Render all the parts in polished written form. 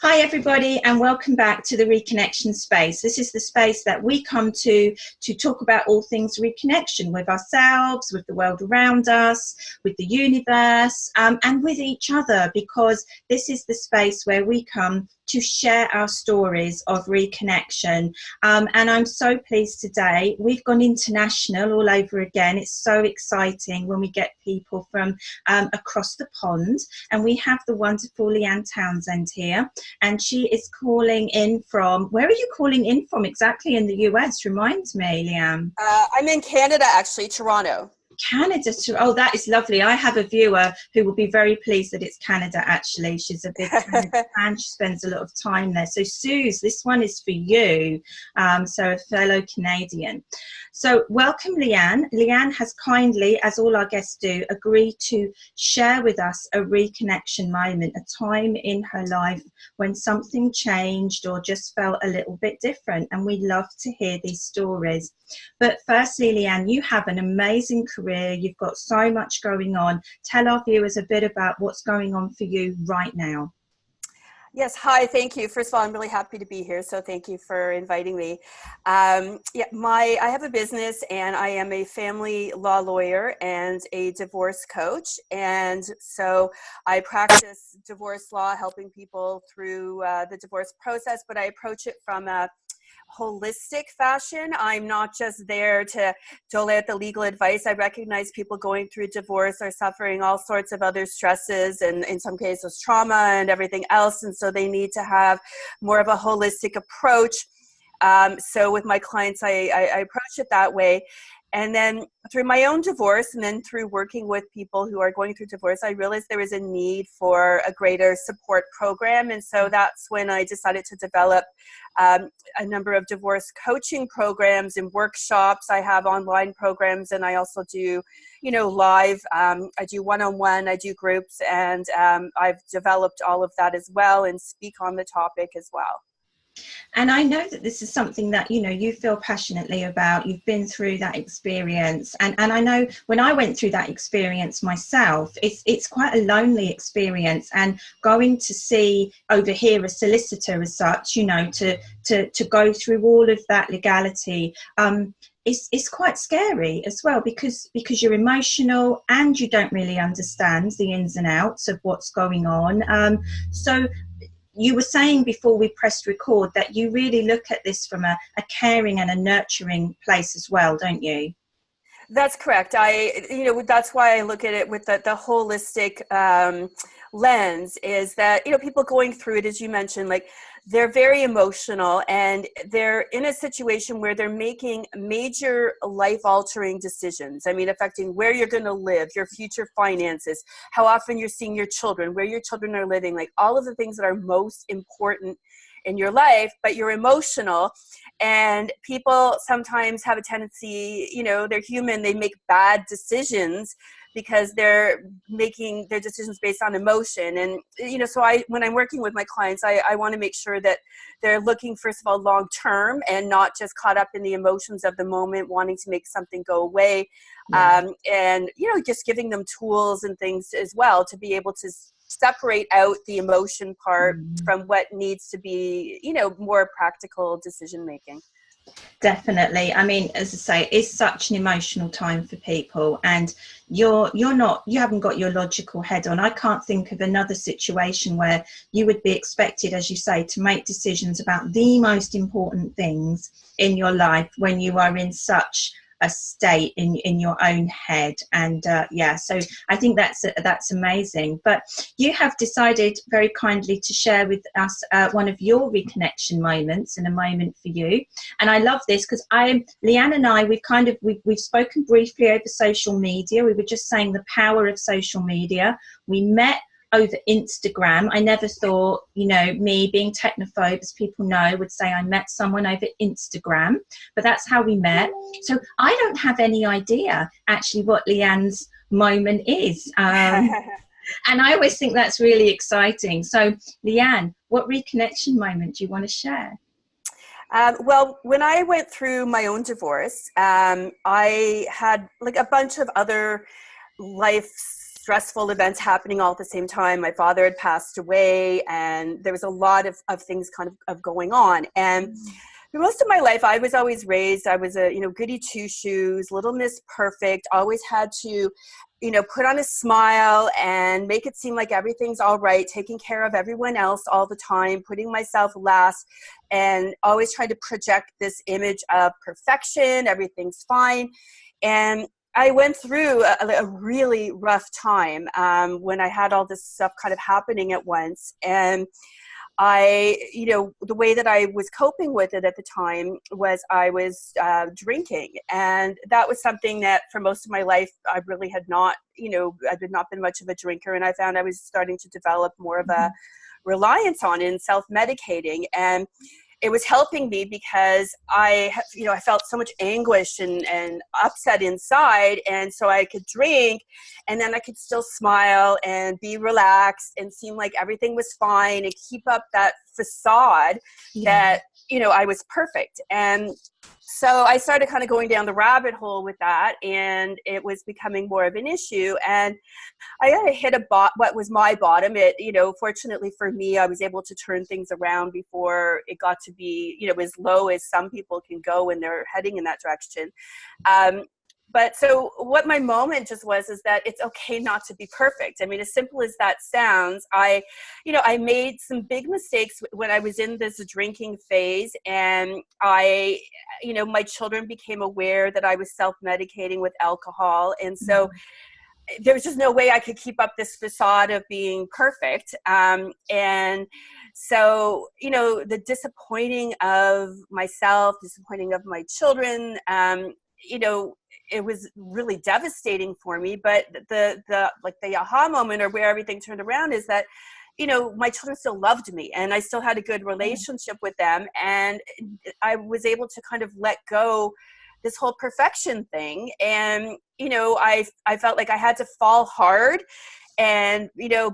Hi everybody, and welcome back to the Reconnection Space. This is the space that we come to talk about all things reconnection with ourselves, with the world around us, with the universe, and with each other, because this is the space where we come to share our stories of reconnection. And I'm so pleased today. We've gone international all over again. It's so exciting when we get people from across the pond. And we have the wonderful Leanne Townsend here. And she is calling in from, where are you calling in from exactly in the US? Remind me, Leanne. I'm in Canada, actually, Toronto. Canada, oh, that is lovely. I have a viewer who will be very pleased that it's Canada, actually. She's a big Canada fan. She spends a lot of time there. So, Suze, this one is for you, so a fellow Canadian. So, welcome, Leanne. Leanne has kindly, as all our guests do, agreed to share with us a reconnection moment, a time in her life when something changed or just felt a little bit different. And we love to hear these stories. But firstly, Leanne, you have an amazing career. You've got so much going on. Tell our viewers a bit about what's going on for you right now. Yes, hi, thank you. First of all, I'm really happy to be here, so thank you for inviting me. I have a business, and I am a family law lawyer and a divorce coach. And so I practice divorce law, helping people through the divorce process, but I approach it from a holistic fashion. I'm not just there to dole out the legal advice. I recognize people going through divorce are suffering all sorts of other stresses, and in some cases trauma and everything else, and so they need to have more of a holistic approach. So with my clients, I approach it that way. And then through my own divorce, and then through working with people who are going through divorce, I realized there was a need for a greater support program. And so that's when I decided to develop a number of divorce coaching programs and workshops. I have online programs, and I also do, live. I do one-on-one, I do groups, and I've developed all of that as well and speak on the topic as well. And I know that this is something that, you feel passionately about. You've been through that experience. And I know when I went through that experience myself, it's quite a lonely experience. And going to see over here a solicitor as such, to go through all of that legality, it's quite scary as well, because you're emotional and you don't really understand the ins and outs of what's going on. So you were saying before we pressed record that you really look at this from a caring and a nurturing place as well, don't you? That's correct. That's why I look at it with the holistic lens, is that, people going through it, as you mentioned, like, they're very emotional, and they're in a situation where they're making major life-altering decisions. I mean, affecting where you're going to live, your future finances, how often you're seeing your children, where your children are living, like all of the things that are most important in your life, but you're emotional. And people sometimes have a tendency, they're human, they make bad decisions because they're making their decisions based on emotion. And, so when I'm working with my clients, I want to make sure that they're looking, first of all, long-term and not just caught up in the emotions of the moment, wanting to make something go away. Yeah. And, just giving them tools and things as well to be able to separate out the emotion part from what needs to be, more practical decision making. Definitely. I mean, as I say, it's such an emotional time for people, and you haven't got your logical head on. I can't think of another situation where you would be expected, as you say, to make decisions about the most important things in your life when you are in such a state in your own head. And so I think that's amazing. But you have decided very kindly to share with us one of your reconnection moments, and a moment for you. And I love this because Leanne and I, we've spoken briefly over social media. We were just saying the power of social media. We met over Instagram. I never thought, me being technophobe, as people know, would say I met someone over Instagram, but that's how we met. So I don't have any idea actually what Leanne's moment is. And I always think that's really exciting. So Leanne, what reconnection moment do you want to share? Well, when I went through my own divorce, I had like a bunch of other life stressful events happening all at the same time. My father had passed away, and there was a lot of things kind of going on. And for most of my life, I was always raised, I was a, goody two-shoes, little Miss Perfect, always had to, put on a smile and make it seem like everything's all right, taking care of everyone else all the time, putting myself last, and always trying to project this image of perfection, everything's fine. And I went through a really rough time when I had all this stuff kind of happening at once. And the way that I was coping with it at the time was I was drinking. And that was something that for most of my life, I really had not, I had not been much of a drinker. And I found I was starting to develop more of a reliance on it and self-medicating. And it was helping me because I felt so much anguish and upset inside. And so I could drink, and then I could still smile and be relaxed and seem like everything was fine and keep up that facade that, I was perfect. And so I started kind of going down the rabbit hole with that, and it was becoming more of an issue. And I kind of hit what was my bottom. Fortunately for me, I was able to turn things around before it got to be, as low as some people can go when they're heading in that direction. But so what my moment just was is that it's okay not to be perfect. I mean, as simple as that sounds, I made some big mistakes when I was in this drinking phase, and my children became aware that I was self-medicating with alcohol. And so there was just no way I could keep up this facade of being perfect. And so, the disappointing of myself, disappointing of my children, it was really devastating for me. But the aha moment, or where everything turned around, is that, my children still loved me, and I still had a good relationship with them. And I was able to kind of let go this whole perfection thing. And, I felt like I had to fall hard and,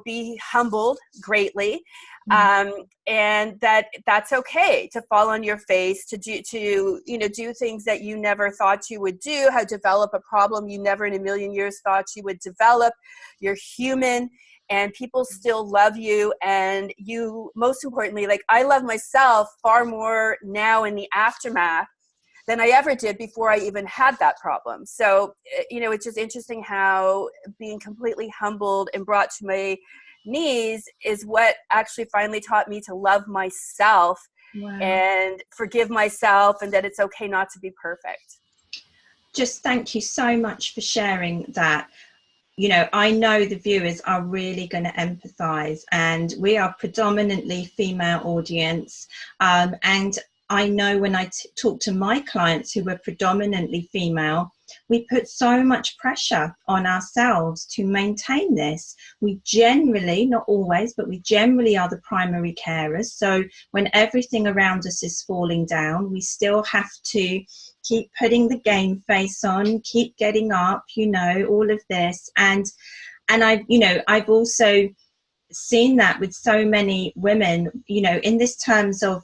be humbled greatly. And that's okay to fall on your face, to do things that you never thought you would do, how to develop a problem you never in a million years thought you would develop. You're human, and people still love you. And you, most importantly, like, I love myself far more now in the aftermath than I ever did before I even had that problem. So, it's just interesting how being completely humbled and brought to my knees is what actually finally taught me to love myself and forgive myself, and that it's okay not to be perfect. Just thank you so much for sharing that. I know the viewers are really going to empathize, and we are predominantly female audience. And I know when I talk to my clients who were predominantly female, we put so much pressure on ourselves to maintain this. We generally, not always, but we generally are the primary carers. So when everything around us is falling down, we still have to keep putting the game face on, keep getting up, all of this. And I've also seen that with so many women, in this terms of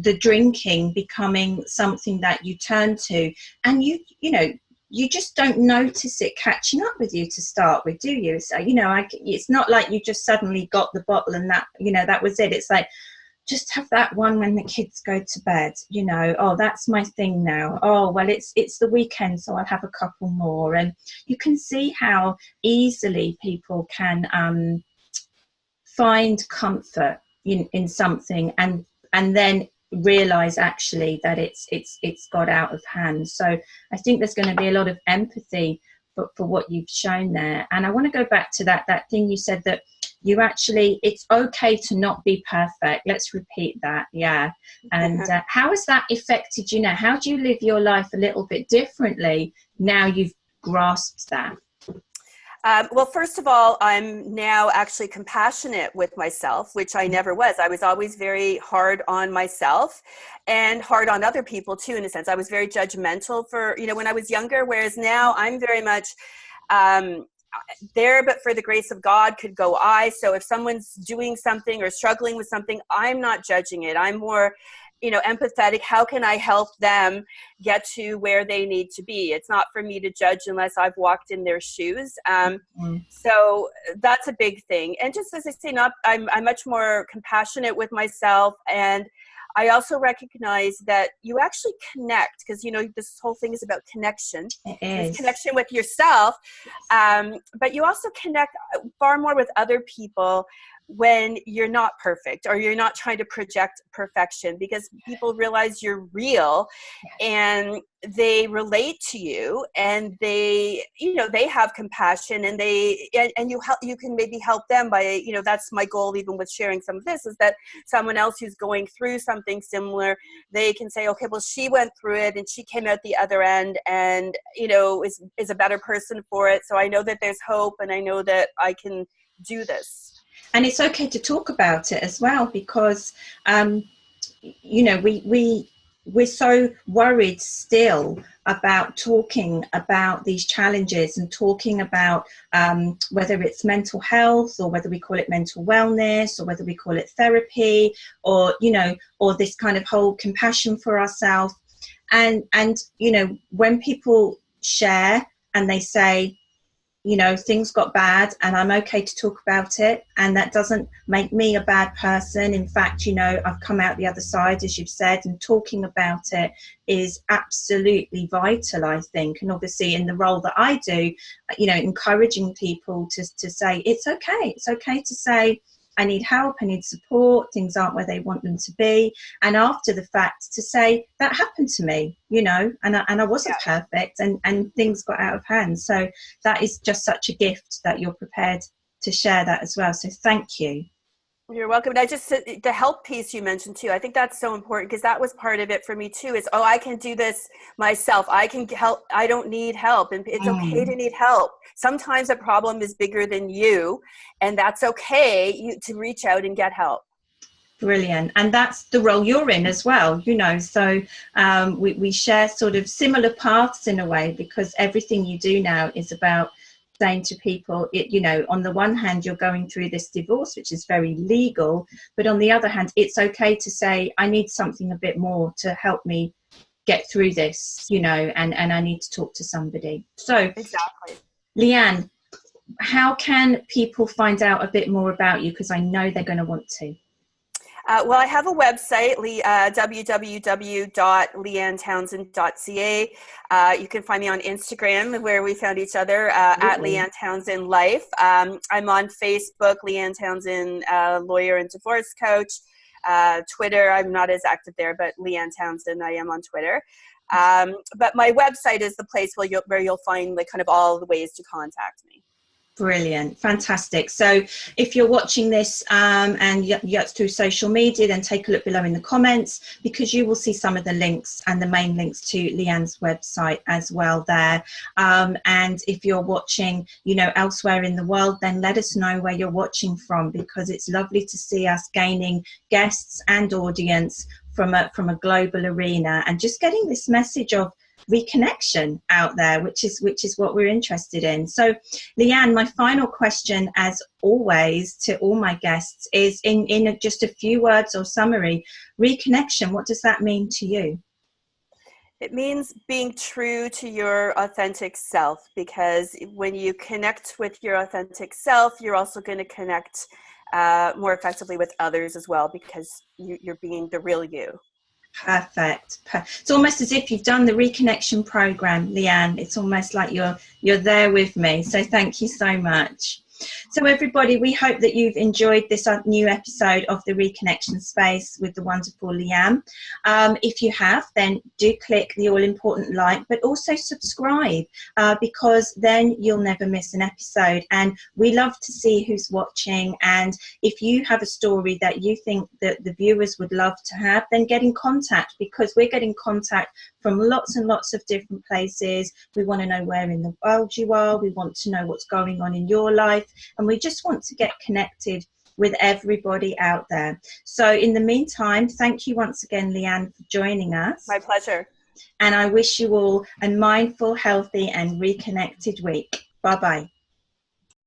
the drinking becoming something that you turn to, and you just don't notice it catching up with you to start with, do you? So it's not like you just suddenly got the bottle and that that was it. It's like, just have that one when the kids go to bed, oh, that's my thing now. Oh, well, it's the weekend, so I'll have a couple more. And you can see how easily people can find comfort in something, and then realize actually that it's got out of hand. So I think there's going to be a lot of empathy for what you've shown there. And I want to go back to that thing you said, that you actually, it's okay to not be perfect. Let's repeat that. And how has that affected you now? How do you live your life a little bit differently now you've grasped that? Well, first of all, I'm now actually compassionate with myself, which I never was. I was always very hard on myself and hard on other people too, in a sense. I was very judgmental for, when I was younger, whereas now I'm very much there, but for the grace of God could go I. So if someone's doing something or struggling with something, I'm not judging it. I'm more empathetic. How can I help them get to where they need to be? It's not for me to judge unless I've walked in their shoes. So that's a big thing. And just as I say, I'm much more compassionate with myself, and I also recognize that you actually connect, because this whole thing is about connection. It's connection with yourself, but you also connect far more with other people when you're not perfect, or you're not trying to project perfection, because people realize you're real and they relate to you, and they have compassion, and you can maybe help them by, that's my goal even with sharing some of this, is that someone else who's going through something similar, they can say, okay, well, she went through it and she came out the other end and is a better person for it. So I know that there's hope, and I know that I can do this. And it's okay to talk about it as well, because we're so worried still about talking about these challenges, and talking about whether it's mental health, or whether we call it mental wellness, or whether we call it therapy, or or this kind of whole compassion for ourselves. And when people share and they say, things got bad and I'm okay to talk about it, and that doesn't make me a bad person. In fact, I've come out the other side, as you've said, and talking about it is absolutely vital, I think. And obviously in the role that I do, encouraging people to say it's okay to say, I need help, I need support, things aren't where they want them to be. And after the fact, to say, that happened to me, and I wasn't perfect, and things got out of hand. So that is just such a gift that you're prepared to share that as well. So thank you. You're welcome. And the help piece you mentioned too, I think that's so important, because that was part of it for me too, is, I can do this myself. I can help. I don't need help. And it's okay to need help. Sometimes a problem is bigger than you, and that's okay to reach out and get help. Brilliant. And that's the role you're in as well, so we share sort of similar paths in a way, because everything you do now is about saying to people, on the one hand, you're going through this divorce, which is very legal, but on the other hand, it's okay to say, I need something a bit more to help me get through this, and I need to talk to somebody. So exactly. Leanne, how can people find out a bit more about you? Because I know they're going to want to. Well, I have a website, www.leannetownsend.ca. You can find me on Instagram, where we found each other, at Leanne Townsend Life. I'm on Facebook, Leanne Townsend, lawyer and divorce coach. Twitter, I'm not as active there, but Leanne Townsend, I am on Twitter. But my website is the place where you'll find kind of all the ways to contact me. Brilliant. Fantastic. So if you're watching this and you're through social media, then take a look below in the comments, because you will see some of the links and the main links to Leanne's website as well there. And if you're watching, elsewhere in the world, then let us know where you're watching from, because it's lovely to see us gaining guests and audience from a global arena, and just getting this message of reconnection out there, which is what we're interested in. So Leanne, my final question, as always, to all my guests is, in just a few words or summary, reconnection, what does that mean to you? It means being true to your authentic self, because when you connect with your authentic self, you're also going to connect more effectively with others as well, because you're being the real you. Perfect. It's almost as if you've done the reconnection program, Leanne. It's almost like you're there with me. So thank you so much. So everybody, we hope that you've enjoyed this new episode of the Reconnection Space with the wonderful Leanne. If you have, then do click the all-important like, but also subscribe, because then you'll never miss an episode. And we love to see who's watching. And if you have a story that you think that the viewers would love to have, then get in contact, because we're getting contact from lots and lots of different places. We want to know where in the world you are. We want to know what's going on in your life. And we just want to get connected with everybody out there. So in the meantime, thank you once again, Leanne, for joining us. My pleasure. And I wish you all a mindful, healthy and reconnected week. Bye-bye.